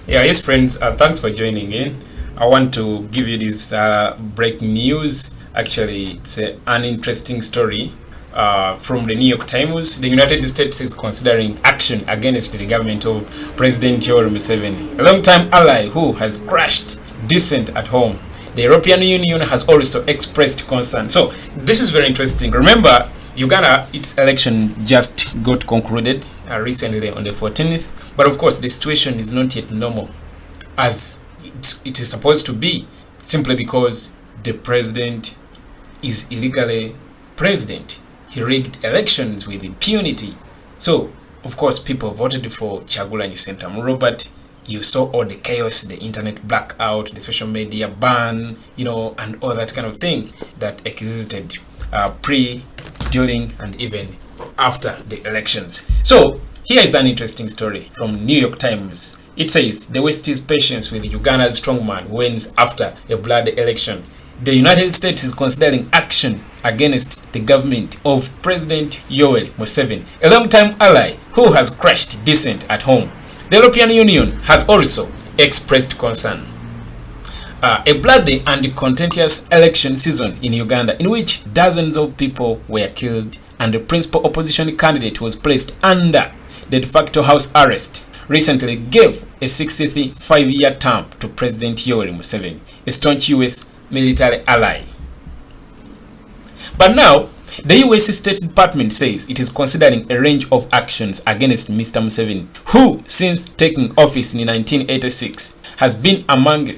Yeah, yes, friends. Thanks for joining in. I want to give you this breaking news. Actually, it's an interesting story from the New York Times. The United States is considering action against the government of President Yoweri Museveni, a long-time ally who has crashed dissent at home. The European Union has also expressed concern. So this is very interesting. Remember, Uganda, its election just got concluded recently on the 14th. But of course, the situation is not yet normal as it is supposed to be, simply because the president is illegally president. He rigged elections with impunity. So, of course, people voted for Kyagulanyi Ssentamu, but you saw all the chaos, the internet blackout, the social media ban, and all that kind of thing that existed pre, during, and even after the elections. So, here is an interesting story from New York Times. It says, the West's patience with Uganda's strongman wanes after a bloody election. The United States is considering action against the government of President Yoweri Museveni, a long-time ally who has crashed dissent at home. The European Union has also expressed concern. A bloody and contentious election season in Uganda, in which dozens of people were killed and the principal opposition candidate was placed under the de facto house arrest, recently gave a 65-year term to President Yoweri Museveni, a staunch US military ally. But now, the US State Department says it is considering a range of actions against Mr. Museveni, who, since taking office in 1986, has been among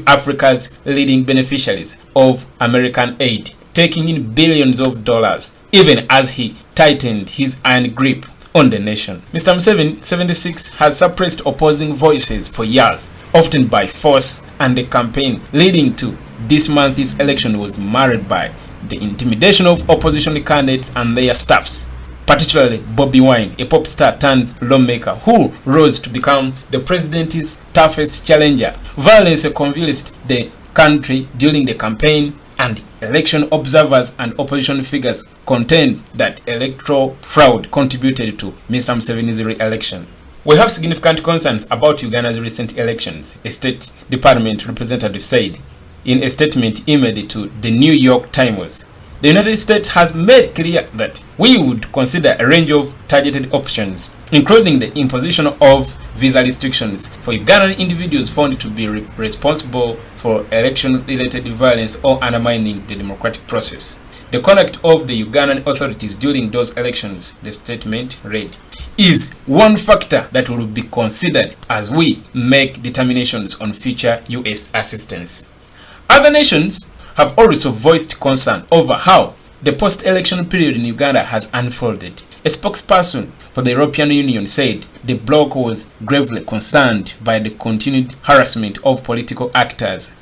Africa's leading beneficiaries of American aid, taking in billions of dollars, even as he tightened his iron grip on the nation. Mr. Museveni, 76, has suppressed opposing voices for years, often by force, and the campaign leading to this month's election was marred by the intimidation of opposition candidates and their staffs, particularly Bobiwine, a pop star turned lawmaker who rose to become the president's toughest challenger. Violence convulsed the country during the campaign, and election observers and opposition figures contend that electoral fraud contributed to Mr. Museveni's re-election. We have significant concerns about Uganda's recent elections, a State Department representative said in a statement emailed to the New York Times. The United States has made clear that we would consider a range of targeted options, including the imposition of visa restrictions for Ugandan individuals found to be responsible for election-related violence or undermining the democratic process. The conduct of the Ugandan authorities during those elections, the statement read, is one factor that will be considered as we make determinations on future U.S. assistance. Other nations have also voiced concern over how the post-election period in Uganda has unfolded. A spokesperson for the European Union said the bloc was gravely concerned by the continued harassment of political actors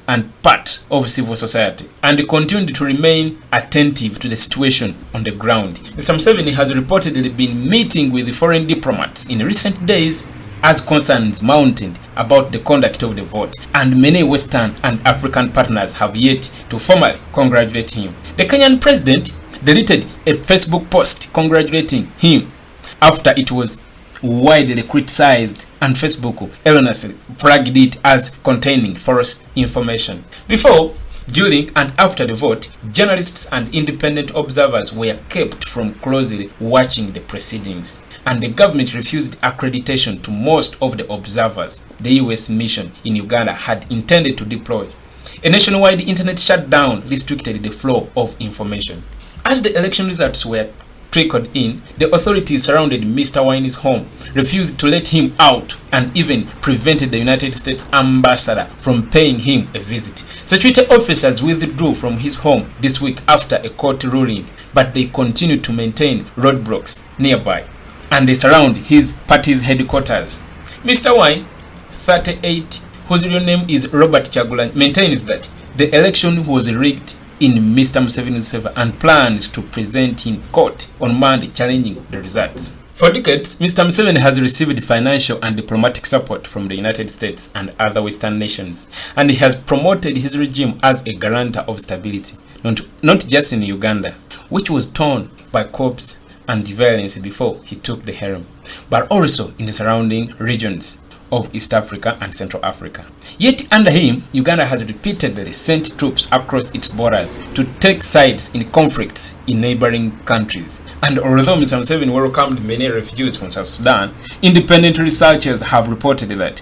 and part of civil society, and they continued to remain attentive to the situation on the ground. Mr. Museveni has reportedly been meeting with the foreign diplomats in recent days as concerns mounted about the conduct of the vote, and many Western and African partners have yet to formally congratulate him. The Kenyan president deleted a Facebook post congratulating him after it was widely criticized, and Facebook erroneously flagged it as containing false information. Before, during, and after the vote, journalists and independent observers were kept from closely watching the proceedings, and the government refused accreditation to most of the observers the US mission in Uganda had intended to deploy. A nationwide internet shutdown restricted the flow of information. As the election results were trickled in, the authorities surrounded Mr. Wine's home, refused to let him out, and even prevented the United States ambassador from paying him a visit. Security officers withdrew from his home this week after a court ruling, but they continued to maintain roadblocks nearby, and they surround his party's headquarters. Mr. Wine, 38, whose real name is Robert Kyagulanyi, maintains that the election was rigged in Mr. Museveni's favor and plans to present in court on Monday challenging the results. For decades, Mr. Museveni has received financial and diplomatic support from the United States and other Western nations, and he has promoted his regime as a guarantor of stability, not just in Uganda, which was torn by coups and violence before he took the helm, but also in the surrounding regions. of East Africa and Central Africa. Yet under him, Uganda has repeatedly sent troops across its borders to take sides in conflicts in neighboring countries. And although Mr. Museveni welcomed many refugees from South Sudan, independent researchers have reported that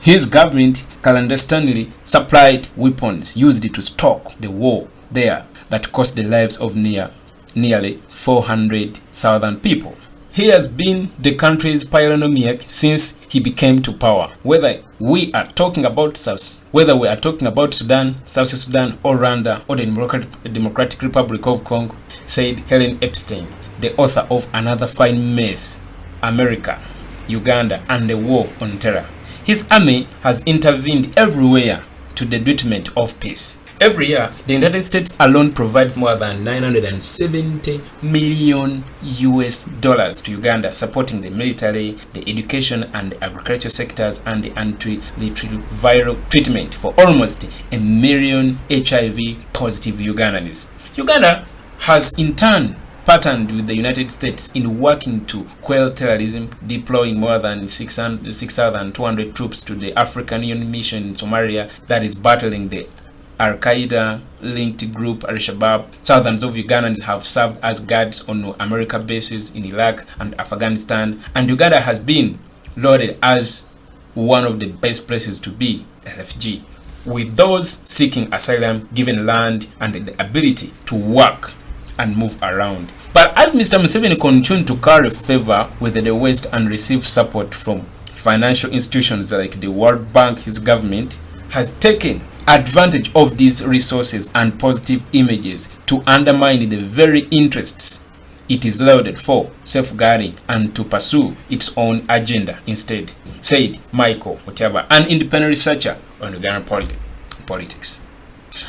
his government clandestinely supplied weapons used to stoke the war there that cost the lives of nearly 400,000 people. He has been the country's pyromaniac since he became to power. Whether we are talking about Sudan, South Sudan, or Rwanda, or the Democratic Republic of Congo, said Helen Epstein, the author of Another Fine Mess, America, Uganda, and the War on Terror. His army has intervened everywhere to the detriment of peace. Every year, the United States alone provides more than $970 million to Uganda, supporting the military, the education and the agriculture sectors, and the antiretroviral treatment for almost 1 million HIV-positive Ugandans. Uganda has in turn partnered with the United States in working to quell terrorism, deploying more than 6,200 troops to the African Union mission in Somalia that is battling the Al-Qaeda-linked group Al-Shabaab. Thousands of Ugandans have served as guards on American bases in Iraq and Afghanistan, and Uganda has been lauded as one of the best places to be a refugee, with those seeking asylum given land and the ability to work and move around. But as Mr. Museveni continued to curry favor with the West and receive support from financial institutions like the World Bank, his government has taken advantage of these resources and positive images to undermine the very interests it is lauded for safeguarding and to pursue its own agenda instead, said Michael Mutaba, an independent researcher on Ugandan politics.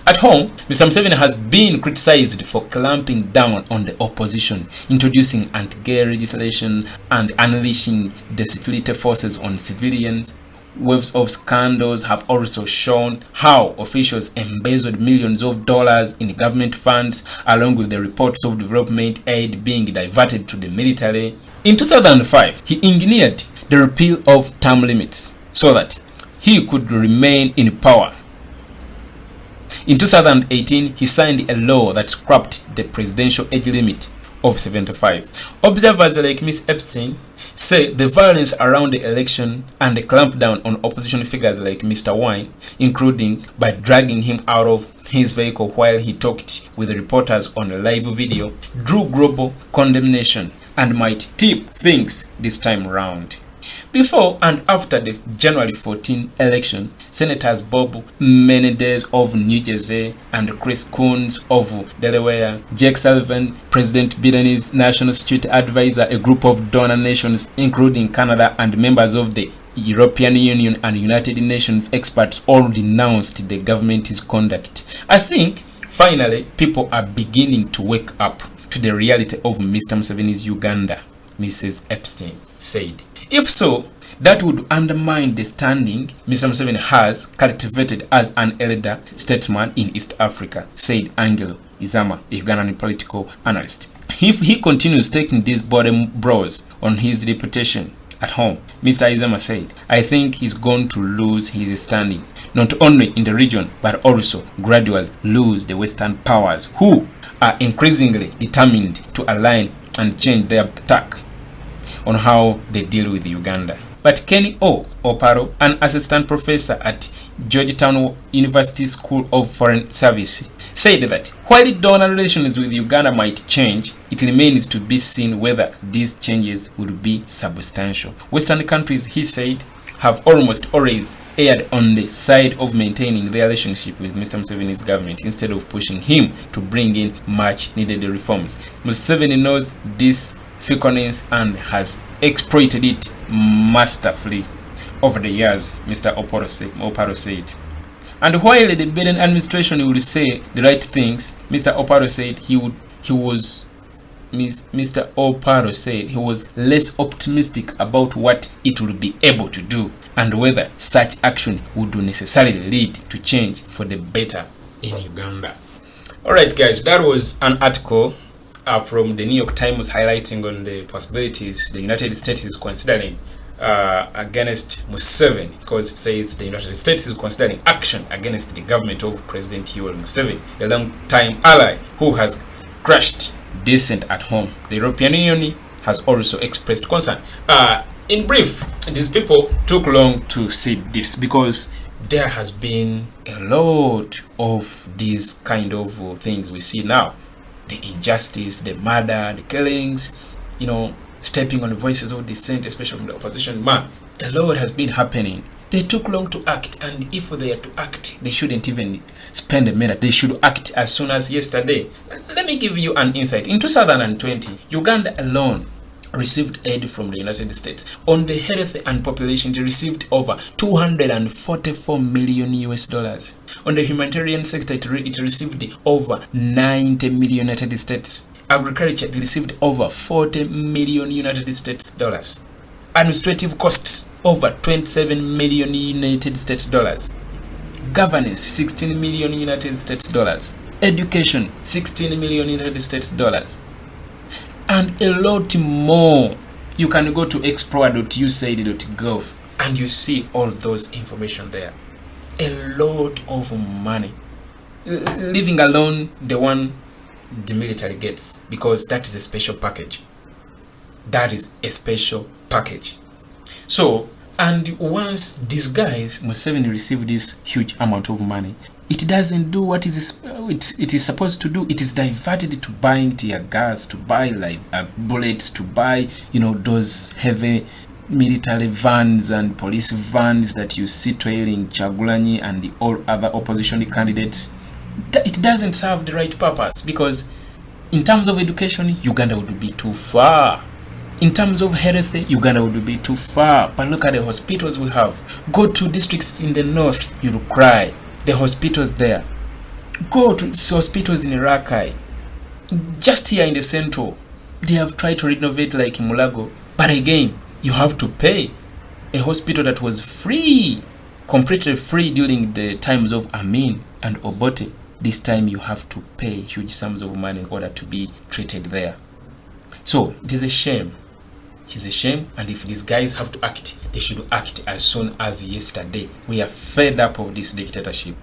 At home, Mr. Museveni has been criticized for clamping down on the opposition, introducing anti-gay legislation and unleashing the security forces on civilians. Waves of scandals have also shown how officials embezzled millions of dollars in government funds, along with the reports of development aid being diverted to the military. In 2005, he engineered the repeal of term limits so that he could remain in power. In 2018, he signed a law that scrapped the presidential age limit of 75. Observers like Ms. Epstein say the violence around the election and the clampdown on opposition figures like Mr. Wine, including by dragging him out of his vehicle while he talked with the reporters on a live video, drew global condemnation and might tip things this time round. Before and after the January 14 election, Senators Bob Menendez of New Jersey and Chris Coons of Delaware, Jake Sullivan, President Biden's National Security Advisor, a group of donor nations including Canada, and members of the European Union and United Nations experts all denounced the government's conduct. I think finally people are beginning to wake up to the reality of Mr. Museveni's Uganda, Mrs. Epstein said. If so, that would undermine the standing Mr. Museveni has cultivated as an elder statesman in East Africa, said Angelo Izama, a Ugandan political analyst. If he continues taking these bottom blows on his reputation at home, Mr. Izama said, I think he's going to lose his standing, not only in the region, but also gradually lose the Western powers, who are increasingly determined to align and change their tack on how they deal with Uganda. But Kenny Oparo, an assistant professor at Georgetown University School of Foreign Service, said that while donor relations with Uganda might change, it remains to be seen whether these changes would be substantial. Western countries, he said, have almost always erred on the side of maintaining their relationship with Mr. Museveni's government instead of pushing him to bring in much needed reforms. Museveni knows this fickleness and has exploited it masterfully over the years, Mr. Oparo said. And while the Biden administration would say the right things, Mr. Oparo said Mr. Oparo said he was less optimistic about what it would be able to do and whether such action would necessarily lead to change for the better in Uganda. Alright guys, that was an article from the New York Times highlighting on the possibilities the United States is considering against Museveni, because it says the United States is considering action against the government of President Museveni, a long-time ally who has crashed decent at home. The European Union has also expressed concern. In brief, these people took long to see this because there has been a lot of these kind of things we see now. The injustice, the murder, the killings, stepping on the voices of dissent, especially from the opposition. Man, a lot has been happening. They took long to act, and if they are to act, they shouldn't even spend a minute. They should act as soon as yesterday. Let me give you an insight. In 2020, Uganda alone received aid from the United States. On the health and population, it received over $244 million US. On the humanitarian sector, it received over 90 million United States. Agriculture, it received over 40 million United States dollars. Administrative costs, over 27 million United States dollars. Governance, 16 million United States dollars. Education, 16 million United States dollars. And a lot more. You can go to explore.usaid.gov and you see all those information there. A lot of money. Leaving alone the one the military gets, because that is a special package. That is a special package. So, and once these guys, Museveni, receive this huge amount of money, it doesn't do what it is supposed to do. It is diverted to buying tear gas, to buy bullets, to buy those heavy military vans and police vans that you see trailing Kyagulanyi and the all other opposition candidates. It doesn't serve the right purpose, because in terms of education, Uganda would be too far. In terms of health, Uganda would be too far. But look at the hospitals we have. Go to districts in the north, you'll cry. The hospitals there. Go to hospitals in Rakai. Just here in the central, they have tried to renovate like in Mulago. But again, you have to pay. A hospital that was free, completely free during the times of Amin and Obote. This time you have to pay huge sums of money in order to be treated there. So it is a shame. It is a shame, and if these guys have to act, they should act as soon as yesterday. We are fed up of this dictatorship.